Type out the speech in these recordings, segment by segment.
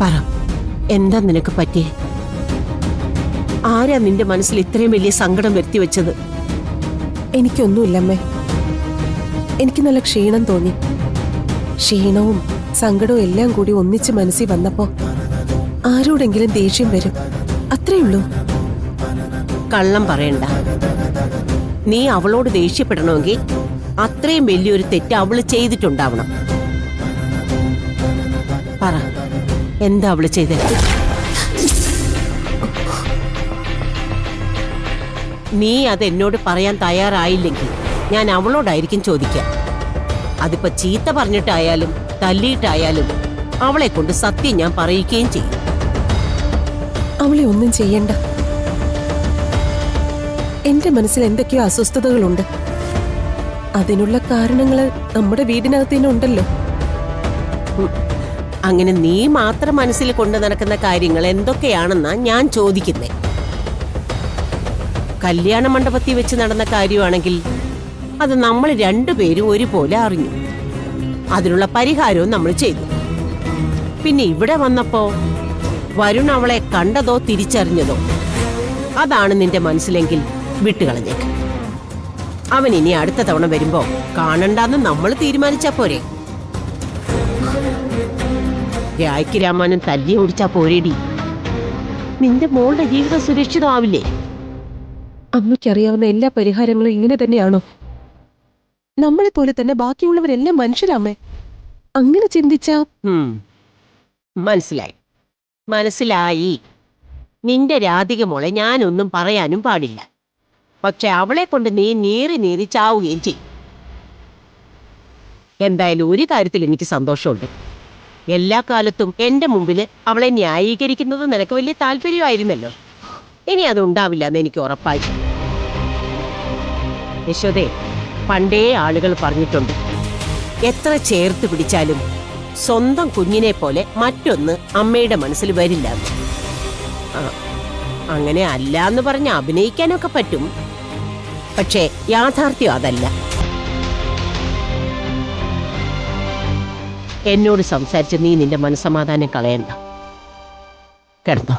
പറ, എന്താ നിനക്ക് പറ്റിയേ? ആരാ നിന്റെ മനസ്സിൽ ഇത്രയും വലിയ സങ്കടം വരുത്തി വെച്ചത്? എനിക്കൊന്നുമില്ലമ്മേ. എനിക്ക് നല്ല ക്ഷീണം തോന്നി. ക്ഷീണവും സങ്കടവും എല്ലാം കൂടി ഒന്നിച്ച് മനസ്സിൽ വന്നപ്പോ ആരോടെങ്കിലും ദേഷ്യം വരും, അത്രേ ഉള്ളൂ. കള്ളം പറയണ്ട. നീ അവളോട് ദേഷ്യപ്പെടണമെങ്കിൽ അത്രയും വലിയൊരു തെറ്റ് അവള് ചെയ്തിട്ടുണ്ടാവണം. പറ, എന്താ അവള് ചെയ്തത്? നീ അത് എന്നോട് പറയാൻ തയ്യാറായില്ലെങ്കിൽ ഞാൻ അവളോടായിരിക്കും ചോദിക്കാം. അതിപ്പോ ചീത്ത പറഞ്ഞിട്ടായാലും തല്ലിയിട്ടായാലും അവളെ കൊണ്ട് സത്യം ഞാൻ പറയിക്കുകയും ചെയ്യും. അവളെ ഒന്നും ചെയ്യണ്ട. എന്റെ മനസ്സിൽ എന്തൊക്കെയോ അസ്വസ്ഥതകളുണ്ട്. അതിനുള്ള കാരണങ്ങള് നമ്മുടെ വീടിനകത്ത് തന്നെ ഉണ്ടല്ലോ. അങ്ങനെ നീ മാത്രം മനസ്സിൽ കൊണ്ടു നടക്കുന്ന കാര്യങ്ങൾ എന്തൊക്കെയാണെന്നാ ഞാൻ ചോദിക്കുന്നേ. കല്യാണ മണ്ഡപത്തിൽ വെച്ച് നടന്ന കാര്യമാണെങ്കിൽ അത് നമ്മൾ രണ്ടുപേരും ഒരുപോലെ അറിഞ്ഞു. അതിനുള്ള പരിഹാരവും നമ്മൾ ചെയ്തു. പിന്നെ ഇവിടെ വന്നപ്പോ വരുൺ അവളെ കണ്ടതോ തിരിച്ചറിഞ്ഞതോ അതാണ് നിന്റെ മനസ്സിലെങ്കിൽ വിട്ടുകളഞ്ഞേക്ക്. അവൻ ഇനി അടുത്ത തവണ വരുമ്പോ കാണണ്ടെന്ന് നമ്മൾ തീരുമാനിച്ചാ പോരെ? രായ്ക്ക് രാമാനും തല്ലി ഓടിച്ചാ പോരേടി. നിന്റെ മോളുടെ ജീവിതം സുരക്ഷിതമാവില്ലേ? അമ്മയ്ക്കറിയാവുന്ന എല്ലാ പരിഹാരങ്ങളും ഇങ്ങനെ തന്നെയാണോ? നമ്മളെ പോലെ തന്നെ ബാക്കിയുള്ളവരെല്ലാം മനുഷ്യരാമേ. അങ്ങനെ ചിന്തിച്ചാ മനസ്സിലായി. നിന്റെ രാധിക മോളെ ഞാനൊന്നും പറയാനും പാടില്ല. പക്ഷെ അവളെ കൊണ്ട് നീ നീറി ചാവുകയും ചെയ്യും. എന്തായാലും ഒരു കാര്യത്തിൽ എനിക്ക് സന്തോഷമുണ്ട്. എല്ലാ കാലത്തും എന്റെ മുമ്പിൽ അവളെ ന്യായീകരിക്കുന്നത് നിനക്ക് വലിയ താല്പര്യമായിരുന്നല്ലോ. ഇനി അതുണ്ടാവില്ല എന്ന് എനിക്ക് ഉറപ്പായി. യശോദേ, പണ്ടേ ആളുകൾ പറഞ്ഞിട്ടുണ്ട്, എത്ര ചേർത്ത് പിടിച്ചാലും സ്വന്തം കുഞ്ഞിനെ പോലെ മറ്റൊന്ന് അമ്മയുടെ മനസ്സിൽ വരില്ല. അങ്ങനെ അല്ല എന്ന് പറഞ്ഞ് അഭിനയിക്കാനൊക്കെ പറ്റും, പക്ഷേ യാഥാർത്ഥ്യം അതല്ല. എന്നോട് സംസാരിച്ച് നീ നിന്റെ മനസ്സമാധാനം കളയണ്ട. കിടന്നോ.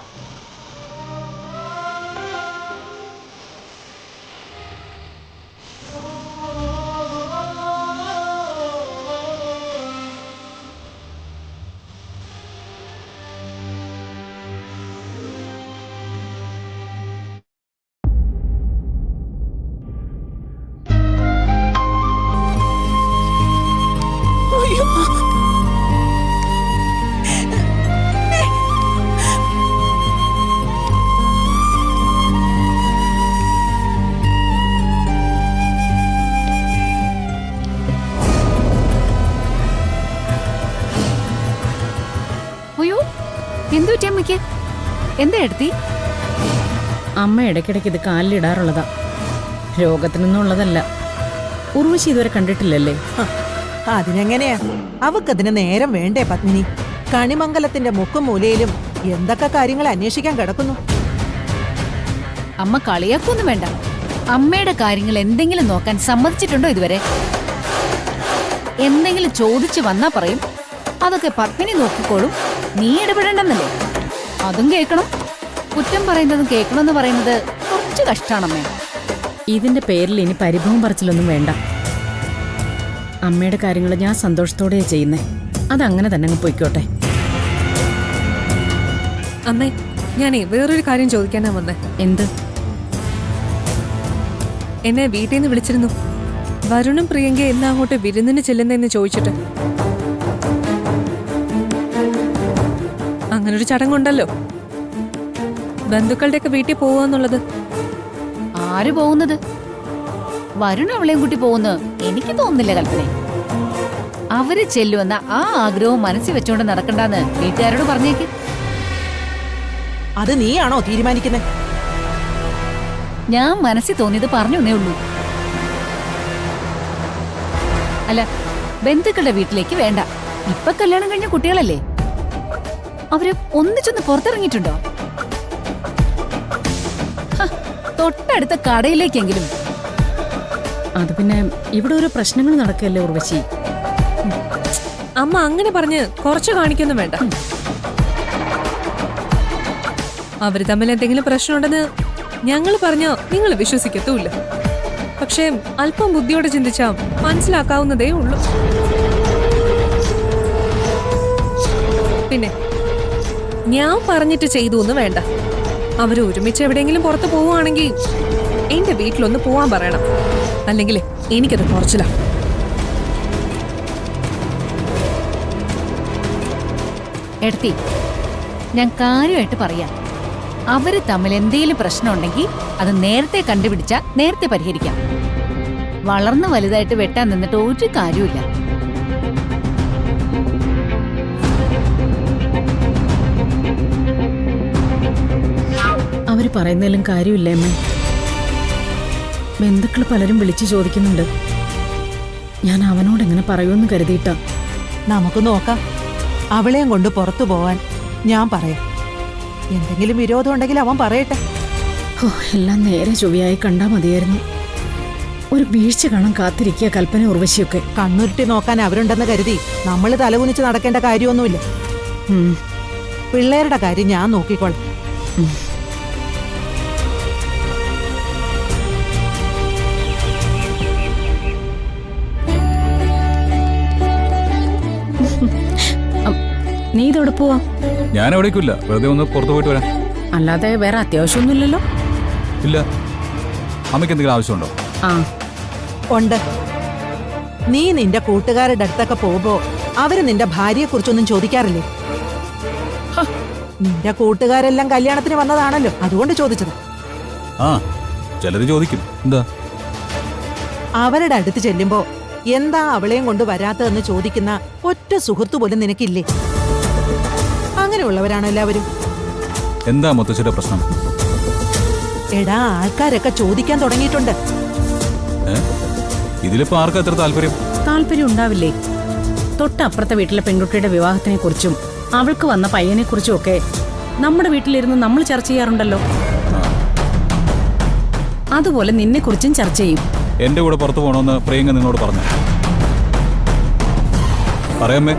എന്തുപറ്റി? എന്താ എടുത്തി? അമ്മ ഇടയ്ക്കിടയ്ക്ക് ഇത് കാലിലിടാറുള്ളതാ. രോഗത്തിനൊന്നുള്ളതല്ല. ഉർവശി ഇതുവരെ കണ്ടിട്ടില്ലല്ലേ? അതിനെങ്ങനെയാ? അവക്കതിന് നേരം വേണ്ടേ പത്മിനി? കണിമംഗലത്തിന്റെ മുക്കും മൂലയിലും എന്തൊക്കെ കാര്യങ്ങൾ അന്വേഷിക്കാൻ കിടക്കുന്നു. അമ്മ കളിയാക്കൊന്നും വേണ്ട. അമ്മയുടെ കാര്യങ്ങൾ എന്തെങ്കിലും നോക്കാൻ സമ്മതിച്ചിട്ടുണ്ടോ ഇതുവരെ? എന്തെങ്കിലും ചോദിച്ചു വന്നാ പറയും അതൊക്കെ പത്മിനി നോക്കിക്കോളും, നീ ഇടപെടണ്ടെന്നല്ലേ? അതും കേൾക്കണം, കുറ്റം പറയുന്നതും കേൾക്കണമെന്ന് പറയുന്നത് കുറച്ച് കഷ്ടാണമ്മേ. ഇതിന്റെ പേരിൽ ഇനി പരിഭവം പറച്ചിലൊന്നും വേണ്ട. അമ്മയുടെ കാര്യങ്ങൾ ഞാൻ സന്തോഷത്തോടെയാ ചെയ്യുന്നേ. അതങ്ങനെ തന്നെ അങ്ങ് പൊയ്ക്കോട്ടെ. അമ്മേ, ഞാനേ വേറൊരു കാര്യം ചോദിക്കാനാ വന്നേ. എന്ത്? എന്നെ വീട്ടിൽ നിന്ന് വിളിച്ചിരുന്നു. വരുണും പ്രിയങ്ക എന്നാ അങ്ങോട്ട് വിരുന്നിന് ചെല്ലുന്നെന്ന് ചോദിച്ചിട്ട്. അങ്ങനൊരു ചടങ്ങുണ്ടല്ലോ, ബന്ധുക്കളുടെയൊക്കെ വീട്ടിൽ പോവാന്നുള്ളത്. ആര് പോകുന്നത്? വരുൺ അവളെയും കൂട്ടി പോകുന്നു എനിക്ക് തോന്നുന്നില്ല കൽപ്പന. അവര് ചെല്ലുവെന്ന ആ ആഗ്രഹവും മനസ്സിൽ വെച്ചോണ്ട് നടക്കണ്ടെന്ന് വീട്ടുകാരോട് പറഞ്ഞേക്ക്. അത് നീയാണോ തീരുമാനിക്കുന്നത്? ഞാൻ മനസ്സിൽ തോന്നിയത് പറഞ്ഞേ ഉള്ളൂ. അല്ല, ബന്ധുക്കളുടെ വീട്ടിലേക്ക് വേണ്ട. ഇപ്പൊ കല്യാണം കഴിഞ്ഞ കുട്ടികളല്ലേ, അവര് ഒന്നിച്ചൊന്ന് പുറത്തിറങ്ങിയിട്ടുണ്ടോ? തൊട്ടടുത്ത കടയിലേക്കെങ്കിലും. അത് പിന്നെ ഇവിടെ ഓരോ പ്രശ്നങ്ങൾ നടക്കല്ലേ ഉർവശി. അമ്മ അങ്ങനെ പറഞ്ഞ് കുറച്ച് കാണിക്കൊന്നും വേണ്ട. അവര് തമ്മിൽ എന്തെങ്കിലും പ്രശ്നമുണ്ടെന്ന് ഞങ്ങൾ പറഞ്ഞാ നിങ്ങൾ വിശ്വസിക്കത്തുമില്ല. പക്ഷേ അല്പം ബുദ്ധിയോടെ ചിന്തിച്ചാ മനസ്സിലാക്കാവുന്നതേ ഉള്ളൂ. പിന്നെ ഞാൻ പറഞ്ഞിട്ട് ചെയ്തു എന്ന് വേണ്ട. അവര് ഒരുമിച്ച് എവിടെയെങ്കിലും പുറത്ത് പോവുകയാണെങ്കിൽ എന്റെ വീട്ടിലൊന്ന് പോവാൻ പറയണം. അല്ലെങ്കിൽ എനിക്കത് കുറച്ചില്ല. എടുത്തി, ഞാൻ കാര്യമായിട്ട് പറയാം. അവര് തമ്മിൽ എന്തെങ്കിലും പ്രശ്നമുണ്ടെങ്കിൽ അത് നേരത്തെ കണ്ടുപിടിച്ചാ നേരത്തെ പരിഹരിക്കാം. വളർന്നു വലുതായിട്ട് വെട്ടാൻ നിന്നിട്ട് ഒരു കാര്യമില്ല. അവര് പറയുന്നതിലും കാര്യമില്ല അമ്മേ. ബന്ധുക്കൾ പലരും വിളിച്ചു ചോദിക്കുന്നുണ്ട്. ഞാൻ അവനോട് എങ്ങനെ പറയുമെന്ന് കരുതിയിട്ടാ. നമുക്ക് നോക്കാം. അവളെയും കൊണ്ട് പുറത്തു പോവാൻ ഞാൻ പറയാം. എന്തെങ്കിലും വിരോധം ഉണ്ടെങ്കിൽ അവൻ പറയട്ടെ. ഓ, എല്ലാം നേരെ ചൊവ്വയായി കണ്ടാ മതിയായിരുന്നു. ഒരു വീഴ്ച കാണാൻ കാത്തിരിക്കുക കൽപ്പന ഉർവശിയൊക്കെ. കണ്ണുരുട്ടി നോക്കാൻ അവരുണ്ടെന്ന് കരുതി നമ്മൾ തലകുനിച്ച് നടക്കേണ്ട കാര്യമൊന്നുമില്ല. ഉം. പിള്ളേരുടെ കാര്യം ഞാൻ നോക്കിക്കോളാം. നീ ഇതോടെ പോവാ? ഞാൻ എവിടേക്കില്ല, വെറുതെ ഒന്ന് പുറത്തു പോയിട്ട് വരാം. അല്ലാതെ വേറെ അത്യാവശ്യമൊന്നുമില്ലല്ലോ? ഇല്ല. അമ്മയ്ക്ക് എന്തെങ്കിലും ആവശ്യമുണ്ടോ? ആ, ഉണ്ട്. നീ നിന്റെ കൂട്ടുകാരുടെ അടുത്തൊക്കെ പോകുമ്പോ അവര് നിന്റെ ഭാര്യയെ കുറിച്ചൊന്നും ചോദിക്കാറില്ലേ? നിന്റെ കൂട്ടുകാരെല്ലാം കല്യാണത്തിന് വന്നതാണല്ലോ, അതുകൊണ്ട് ചോദിച്ചത്. ആ, ചിലര് ചോദിക്കും. എന്താ? അവരുടെ അടുത്ത് ചെല്ലുമ്പോ എന്താ അവളെയും കൊണ്ട് വരാത്തതെന്ന് ചോദിക്കുന്ന ഒറ്റ സുഹൃത്തു പോലും നിനക്കില്ലേ? അങ്ങനെയുള്ളവരാണ് എല്ലാവരും. എന്താ മുത്തശ്ശിയുടെ പ്രശ്നം? എടാ, ആൾക്കാരൊക്കെ ചോദിക്കാൻ തുടങ്ങിയിട്ടുണ്ട്. ഇതിലിപ്പോ ആർക്കാ എത്ര താല്പര്യം? താല്പര്യം ഉണ്ടാവില്ലേ? തൊട്ടപ്പുറത്തെ വീട്ടിലെ പെൺകുട്ടിയുടെ വിവാഹത്തിനെ കുറിച്ചും അവൾക്ക് വന്ന പയ്യനെ കുറിച്ചും ഒക്കെ നമ്മുടെ വീട്ടിലിരുന്ന് നമ്മൾ ചർച്ച ചെയ്യാറുണ്ടല്ലോ. അതുപോലെ നിന്നെ കുറിച്ചും ചർച്ച ചെയ്യും. എന്റെ കൂടെ പുറത്തു പോകണമെന്ന് പ്രിയങ്ക നിന്നോട് പറഞ്ഞു. പറയാമേ,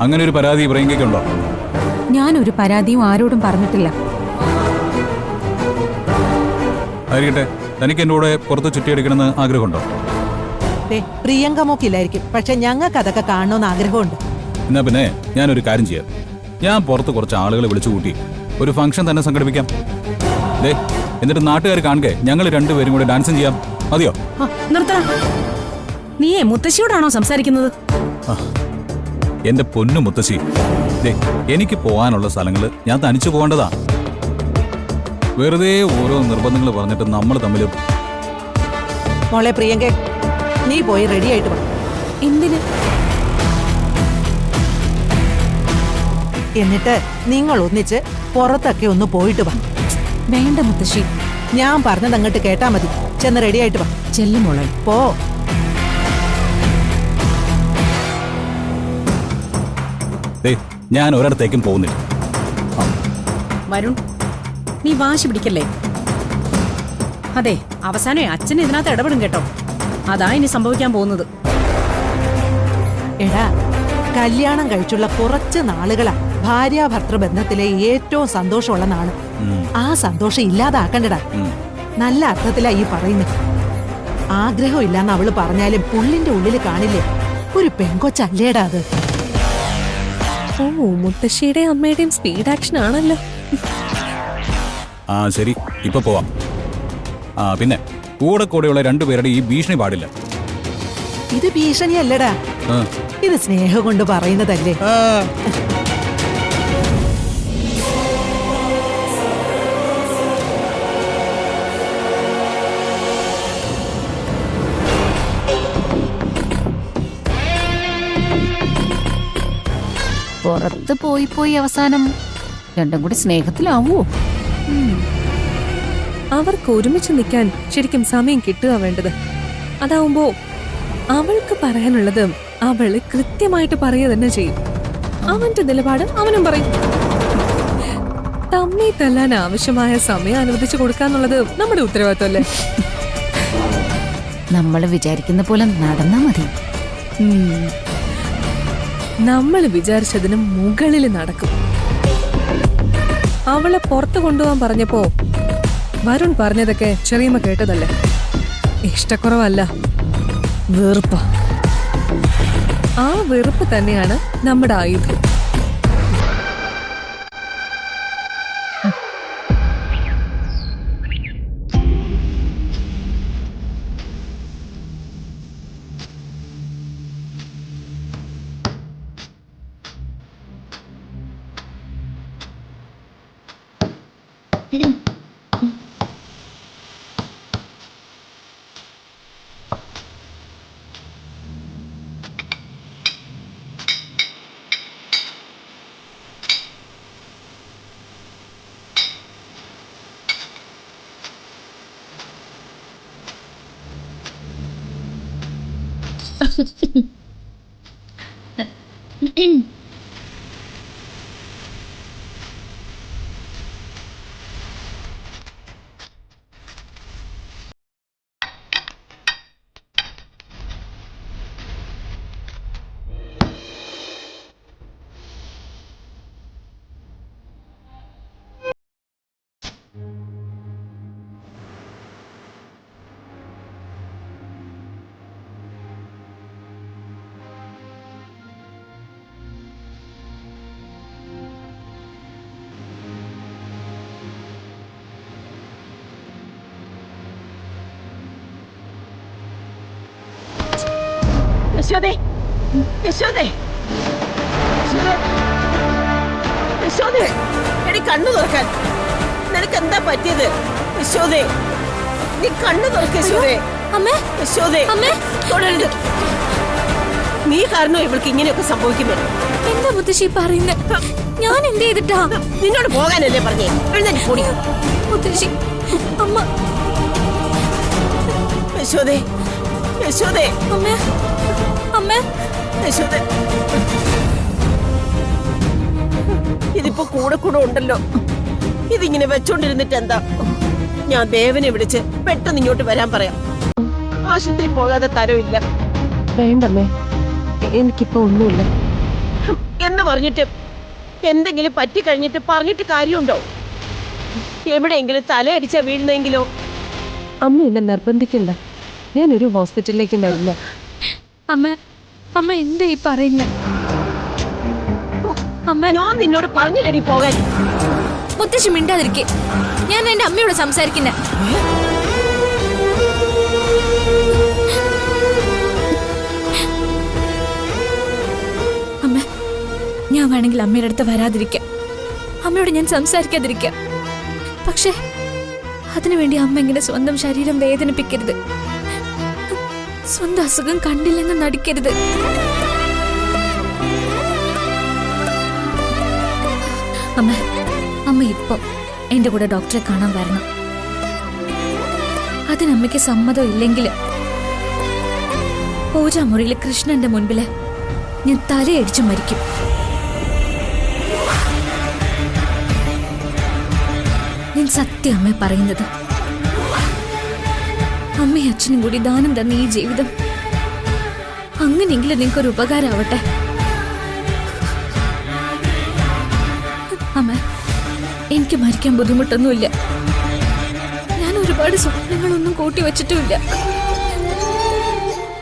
അങ്ങനെ ഒരു പരാതി പ്രിയങ്കയ്ക്കുണ്ടോ? ഞാനൊരു പരാതിയും ആരോടും പറഞ്ഞിട്ടില്ല. ആയിരിക്കട്ടെ, തനിക്ക് എന്റെ കൂടെ പുറത്ത് ചുറ്റിയടിക്കണമെന്ന് ആഗ്രഹമുണ്ടോ? പ്രിയങ്ക മോക്കില്ലായിരിക്കും, പക്ഷെ ഞങ്ങൾക്ക് അതൊക്കെ കാണണമെന്ന് ആഗ്രഹമുണ്ട്. എന്നാ പിന്നെ ഞാനൊരു കാര്യം ചെയ്യാം. ഞാൻ പുറത്ത് കുറച്ച് ആളുകളെ വിളിച്ചു കൂട്ടി ഒരു ഫംഗ്ഷൻ തന്നെ സംഘടിപ്പിക്കാം. എന്നിട്ട് നാട്ടുകാർ കാണുകെ ഞങ്ങൾ രണ്ടുപേരും കൂടെ ഡാൻസും ചെയ്യാം. മതിയോ? നിർത്തണം. നീയേ മുത്തശ്ശിയോടാണോ സംസാരിക്കുന്നത്? എന്റെ പൊന്നു മുത്തശ്ശി, എനിക്ക് പോകാനുള്ള സ്ഥലങ്ങൾ ഞാൻ തനിച്ചു പോകേണ്ടതാ. വെറുതെ ഓരോ നിർബന്ധങ്ങൾ പറഞ്ഞിട്ട് നമ്മൾ തമ്മിൽ. മോളെ പ്രിയങ്ക, നീ പോയി റെഡി ആയിട്ട് വാ. എന്തിന്? എന്നിട്ട് നിങ്ങൾ ഒന്നിച്ച് പുറത്തൊക്കെ ഒന്ന് പോയിട്ട് വാ. വേണ്ട മുത്തശ്ശി, ഞാൻ പറഞ്ഞത് അങ്ങോട്ട് കേട്ടാ മതി. ചെന്ന് റെഡി ആയിട്ട് വാ. ചെല്ലുമോളെ, പോ. ഞാൻ ഒരിടത്തേക്കും പോകുന്നില്ല. വരുൺ, നീ വാശി പിടിക്കല്ലേ. അതെ, അവസാനം അച്ഛൻ ഇതിനകത്ത് ഇടപെടും കേട്ടോ. അതാ ഇനി സംഭവിക്കാൻ പോകുന്നത്. എടാ, കല്യാണം കഴിച്ചുള്ള കുറച്ച് നാളുകളാ ഭാര്യാഭർത്തൃ ബന്ധത്തിലെ ഏറ്റവും സന്തോഷമുള്ള നാള്. ആ സന്തോഷം ഇല്ലാതാക്കണ്ടടാ. നല്ല അർത്ഥത്തിലാ ഈ പറയുന്നത്. ആഗ്രഹം ഇല്ലാന്ന് അവള് പറഞ്ഞാലും ഉള്ളിന്റെ ഉള്ളില് കാണില്ലേ ഒരു പെങ്കൊച്ചല്ലേടാ അത്. ഓ, മുത്തശ്ശിയുടെയും അമ്മയുടെയും സ്പീഡ് ആക്ഷൻ ആണല്ലോ. ആ ശരി, ഇപ്പൊ പോവാം. പിന്നെ കൂടെയുള്ള രണ്ടുപേരുടെ ഈ ഭീഷണി പാടില്ല. ഇത് ഭീഷണിയല്ലടാ, ഇത് സ്നേഹം കൊണ്ട് പറയുന്നതല്ലേ. പുറത്ത് പോയി അവസാനം രണ്ടും കൂടി സ്നേഹത്തിലാവോ? അവർക്ക് ഒരുമിച്ച് നിൽക്കാൻ ശരിക്കും സമയം കിട്ടുക വേണ്ടത്. അതാവുമ്പോ അവൾക്ക് പറയാനുള്ളത് അവള് കൃത്യമായിട്ട് പറയുക തന്നെ ചെയ്യും. അവന്റെ നിലപാട് അവനും പറയും. തമ്മി തല്ലാൻ ആവശ്യമായ സമയം അനുവദിച്ചു കൊടുക്കാന്നുള്ളത് നമ്മുടെ ഉത്തരവാദിത്തമല്ലേ? നമ്മൾ വിചാരിക്കുന്ന പോലെ നടന്നാ മതി. നമ്മൾ വിചാരിച്ചതിന് മുകളിൽ നടക്കും. അവളെ പുറത്തു കൊണ്ടുപോകാൻ പറഞ്ഞപ്പോ വരുൺ പറഞ്ഞതൊക്കെ ചെറിയമ്മ കേട്ടതല്ലേ? ഇഷ്ടക്കുറവല്ല, വെറുപ്പ. ആ വെറുപ്പ് തന്നെയാണ് നമ്മുടെ ആയുധം. യശോദേ, യശോദേ, യശോദേ, എടി കണ്ണു തുറക്കാൻ. നിനക്ക് എന്താ പറ്റിയത് യശോദേ? നീ കണ്ണു തുറക്ക യശോദേ. അമ്മേ, യശോദേ, അമ്മേ, തുടരുത്. നീ കാരണം ഇവൾക്ക് ഇങ്ങനെയൊക്കെ സംഭവിക്കുന്നത്. എന്താ മുത്തശ്ശി പറയുന്നത്? ഞാൻ എന്ത് ചെയ്തിട്ടാ? നിന്നോട് പോകാനല്ലേ പറഞ്ഞേ? എഴുന്നേറ്റ് പോടി. മുത്തശ്ശി, അമ്മ. യശോദേ, യശോദേ, അമ്മേ, അമ്മേ, യശോദേ. ഇതിപ്പോ കൂടെ കൂടെ ഉണ്ടല്ലോ. ഇതിങ്ങനെ വെച്ചോണ്ടിരുന്നിട്ട് എന്താ? ഞാൻ ദേവനെ വിളിച്ച് പെട്ടെന്ന് ഇങ്ങോട്ട് വരാൻ പറയാം. ആശുപത്രി പോകാതെ തരവില്ല. വേണ്ടമ്മേ, എനിക്കിപ്പോ ഒന്നുമില്ല എന്ന് പറഞ്ഞിട്ട് എന്തെങ്കിലും പറ്റിക്കഴിഞ്ഞിട്ട് പറഞ്ഞിട്ട് കാര്യമുണ്ടോ? എവിടെയെങ്കിലും തലയടിച്ച വീഴുന്നെങ്കിലോ? അമ്മ എന്നെ നിർബന്ധിക്കണ്ട. ഞാനൊരു ഹോസ്പിറ്റലിലേക്ക് വരില്ല. അമ്മ, അമ്മ എന്താ ഈ പറയുന്നത്? അമ്മ, ഞാൻ നിന്നോട് പറഞ്ഞില്ലടി പോകാൻ. മുത്തശ്ശി മിണ്ടാതിരിക്കെ. ഞാൻ എന്റെ അമ്മയോട് സംസാരിക്കുന്നേ. അമ്മ, ഞാൻ വേണമെങ്കിൽ അമ്മയുടെ അടുത്ത് വരാതിരിക്കാം. അമ്മയോട് ഞാൻ സംസാരിക്കാതിരിക്കാം. പക്ഷെ അതിനുവേണ്ടി അമ്മ ഇങ്ങനെ സ്വന്തം ശരീരം വേദനിപ്പിക്കരുത്. സ്വന്തം അസുഖം കണ്ടില്ലെന്ന് നടിക്കരുത്. അമ്മ, അമ്മ ഇപ്പൊ എന്റെ കൂടെ ഡോക്ടറെ കാണാൻ വരണം. അതിനമ്മയ്ക്ക് സമ്മതം ഇല്ലെങ്കിൽ പൂജാമുറിയിലെ കൃഷ്ണന്റെ മുൻപില് ഞാൻ തലയടിച്ചു മരിക്കും. ഞാൻ സത്യം അമ്മ പറയുന്നത്. അമ്മയും അച്ഛനും കൂടി ദാനം തന്ന ഈ ജീവിതം അങ്ങനെയെങ്കിലും നിങ്ങൾക്കൊരു ഉപകാരമാവട്ടെ. അമ്മ, എനിക്ക് മരിക്കാൻ ബുദ്ധിമുട്ടൊന്നുമില്ല. ഞാൻ ഒരുപാട് സ്വപ്നങ്ങളൊന്നും കൂട്ടി വെച്ചിട്ടുമില്ല.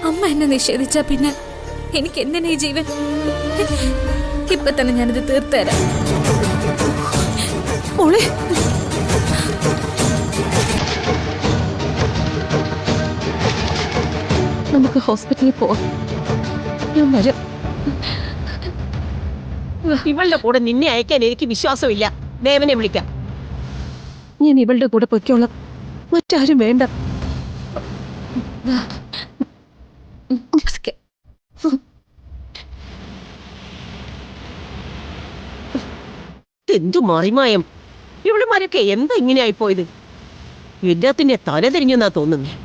അമ്മ എന്നെ നിഷേധിച്ചാ പിന്നെ എനിക്ക് എന്തിനാ ഈ ജീവൻ? ഇപ്പൊ തന്നെ ഞാനിത് തീർത്തുതരാം. മോളെ, നമുക്ക് ഹോസ്പിറ്റലിൽ പോവാം. ഞാൻ വരാം. ഇവളുടെ കൂടെ നിന്നെ അയക്കാൻ എനിക്ക് വിശ്വാസമില്ല. ദേവനെ വിളിക്കാം. ഞാൻ ഇവളുടെ കൂടെ പൊയ്ക്കോളാം. മറ്റാരും വേണ്ട. എന്തു മറിമായം! ഇവളുമാരൊക്കെ എന്താ ഇങ്ങനെയായി പോയത്? എല്ലാത്തിന്റെ തല തിരിഞ്ഞെന്നാ തോന്നുന്നേ.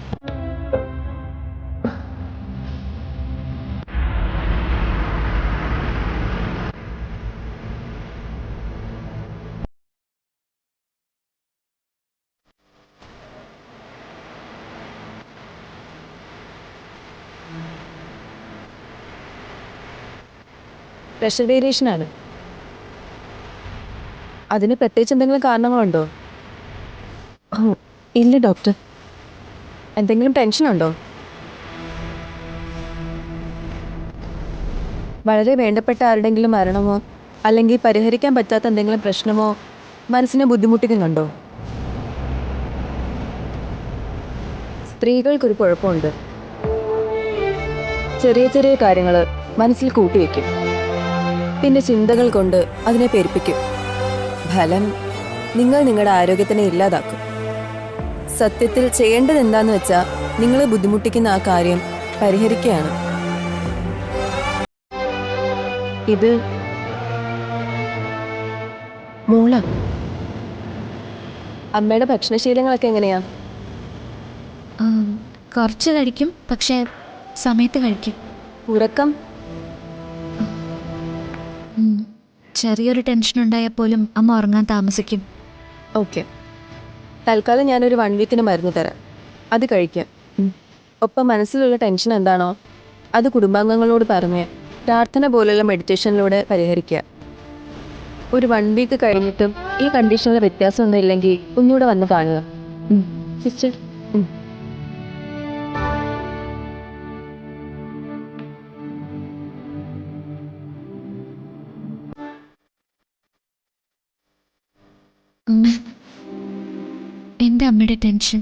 പ്രഷർ വേരിയേഷൻ ആണ്. അതിന് പ്രത്യേകിച്ച് എന്തെങ്കിലും കാരണങ്ങളുണ്ടോ? ഇല്ല ഡോക്ടർ. എന്തെങ്കിലും ടെൻഷനുണ്ടോ? വളരെ വേണ്ടപ്പെട്ട ആരുടെങ്കിലും മരണമോ അല്ലെങ്കിൽ പരിഹരിക്കാൻ പറ്റാത്ത എന്തെങ്കിലും പ്രശ്നമോ മനസ്സിനെ ബുദ്ധിമുട്ടിക്കുന്നുണ്ടോ? സ്ത്രീകൾക്കൊരു കുഴപ്പമുണ്ട്. ചെറിയ ചെറിയ കാര്യങ്ങൾ മനസ്സിൽ കൂട്ടിവെക്കും, പിന്നെ ചിന്തകൾ കൊണ്ട് അതിനെ പെരുപ്പിക്കും. ഫലം നിങ്ങൾ നിങ്ങളുടെ ആരോഗ്യത്തിനെ ഇല്ലാതാക്കും. സത്യത്തിൽ ചെയ്യേണ്ടത് എന്താന്ന് വെച്ചാൽ നിങ്ങളെ ബുദ്ധിമുട്ടിക്കുന്ന ആ കാര്യം പരിഹരിക്കുകയാണ്. ഇത് മോള. അമ്മയുടെ ഭക്ഷണശീലങ്ങളൊക്കെ എങ്ങനെയാ? കുറച്ച് കഴിക്കും, പക്ഷേ സമയത്ത് കഴിക്കും. ഉറക്കം? ചെറിയൊരു ടെൻഷൻ ഉണ്ടായാൽ പോലും അമ്മ ഉറങ്ങാൻ താമസിക്കും. ഓക്കെ, തൽക്കാലം ഞാനൊരു 1 വീക്കിന് മരുന്ന് തരാം, അത് കഴിക്കാം. ഒപ്പം മനസ്സിലുള്ള ടെൻഷൻ എന്താണോ അത് കുടുംബാംഗങ്ങളോട് പറഞ്ഞ് പ്രാർത്ഥന പോലുള്ള മെഡിറ്റേഷനിലൂടെ പരിഹരിക്കുക. ഒരു 1 വീക്ക് കഴിഞ്ഞിട്ടും ഈ കണ്ടീഷനിലെ വ്യത്യാസമൊന്നും ഇല്ലെങ്കിൽ ഒന്നുകൂടെ വന്ന് കാണുക. സിസ്റ്റർ. എൻ്റെ അമ്മയുടെ ടെൻഷൻ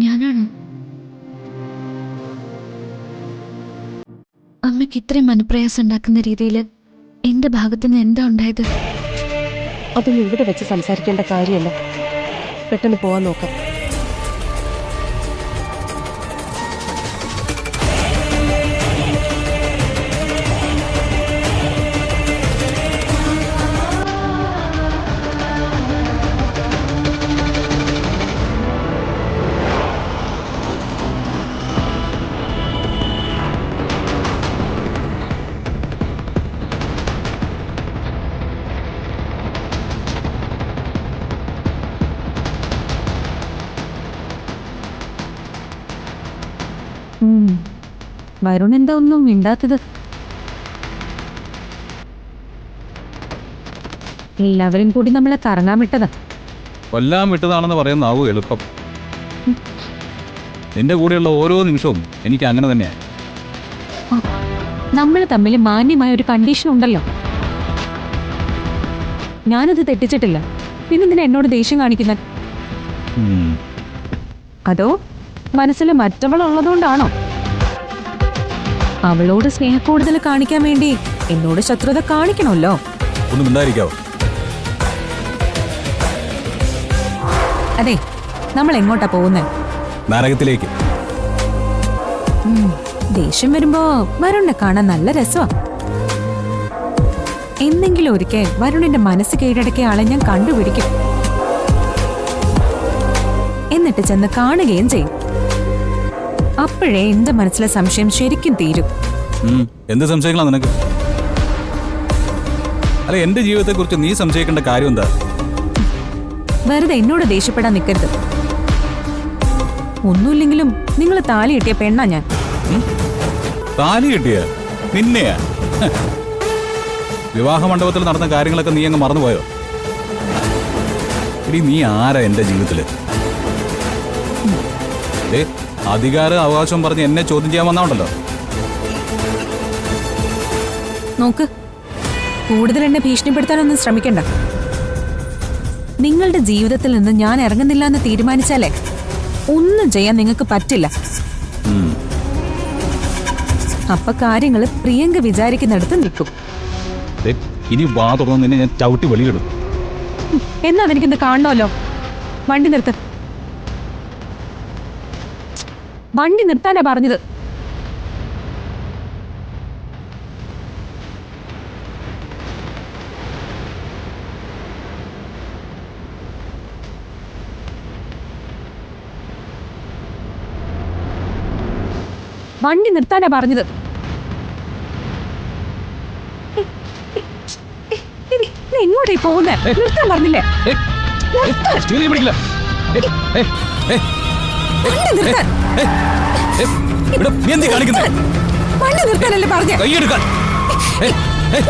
ഞാനാണ്. അമ്മയ്ക്ക് ഇത്രയും മനപ്രയാസം ഉണ്ടാക്കുന്ന രീതിയിൽ എൻ്റെ ഭാഗത്തുനിന്ന് എന്താ ഉണ്ടായത്? അതൊന്നും ഇവിടെ വെച്ച് സംസാരിക്കേണ്ട കാര്യമല്ല. പെട്ടെന്ന് പോകാൻ നോക്കാം. വരുൺ എന്താ ഒന്നും മിണ്ടാത്തത്? എല്ലാവരും കൂടി നമ്മളെ കറങ്ങാൻ വിട്ടതാ. കൊല്ലാൻ വിട്ടതാണെന്ന് പറയുന്നതാവും എളുപ്പം. നിന്റെ കൂടെയുള്ള ഓരോ നിമിഷവും എനിക്ക് അങ്ങനെ തന്നെയാണ്. നമ്മൾ തമ്മിൽ മാന്യമായ ഒരു കണ്ടീഷൻ ഉണ്ടല്ലോ. ഞാനത് തെറ്റിച്ചിട്ടില്ല, പിന്നെന്തിനാ എന്നോട് ദേഷ്യം കാണിക്കുന്നത്? അതോ മനസ്സിൽ മറ്റവളുള്ളതുകൊണ്ടാണോ? അവളോട് സ്നേഹക്കൂടുതൽ കാണിക്കാൻ വേണ്ടി എന്നോട് ശത്രുത കാണിക്കണമല്ലോ. ഒന്നും ഉണ്ടായിരിക്കാവോ? അതെ, നമ്മൾ എങ്ങോട്ടാ പോകുന്നത്? നരകത്തിലേക്ക്. ദേഷ്യം വരുമ്പോ വരുണിനെ കാണാൻ നല്ല രസമാ. എന്തെങ്കിലും ഒരിക്കൽ വരുണിന്റെ മനസ്സ് കീഴടക്കിയ ആളെ ഞാൻ കണ്ടുപിടിക്കും, എന്നിട്ട് ചെന്ന് കാണുകയും ചെയ്യും. അപ്പോഴേ എന്റെ മനസ്സിലെ സംശയം ശരിക്കും തീരും. എന്ത് സംശയങ്ങളാ നിനക്ക്? അല്ല, എന്റെ ജീവിതത്തെ കുറിച്ച് നീ സംശയിക്കേണ്ട കാര്യം എന്താ? വെറുതെ എന്നോട് ദേഷ്യപ്പെടാൻ നിൽക്കരുത്. ഒന്നുമില്ലെങ്കിലും നിങ്ങൾ താലി കെട്ടിയ പെണ്ണാ ഞാൻ. താലി കെട്ടിയ നിന്നെയാ? വിവാഹ മണ്ഡപത്തിൽ നടന്ന കാര്യങ്ങളൊക്കെ നീ അങ്ങ് മറന്നുപോയോ? ഇനി നീ ആരാ എന്റെ ജീവിതത്തില്? അധികാരം അവകാശം പറഞ്ഞ് എന്നെ ചോദ്യം ചെയ്യാൻ വന്നോണ്ടല്ലോ. നോക്ക്, കൂടുതൽ എന്നെ ഭീഷണിപ്പെടുത്താനൊന്നും ശ്രമിക്കണ്ട. നിങ്ങളുടെ ജീവിതത്തിൽ നിന്ന് ഞാൻ ഇറങ്ങുന്നില്ല എന്ന് തീരുമാനിച്ചാലേ ഒന്നും ചെയ്യാൻ നിങ്ങൾക്ക് പറ്റില്ല. അപ്പൊ കാര്യങ്ങൾ പ്രിയങ്ക വിചാരിക്കുന്നിടത്ത് നിൽക്കും. ഇനി വാ തുറന്ന് നിന്നെ ഞാൻ ചവിട്ടി വെളിയിടും. എന്നാ എനിക്കിന്ന് കാണണമല്ലോ. വണ്ടി നിർത്ത്. വണ്ടി നിർത്താനാ പറഞ്ഞത്. വണ്ടി നിർത്താനാ പറഞ്ഞത്. എങ്ങോട്ടേ പോകുന്നേ? നിർത്താൻ പറഞ്ഞില്ലേ? വണ്ടി നിർത്താനല്ലേ പറഞ്ഞേ? ഏയ്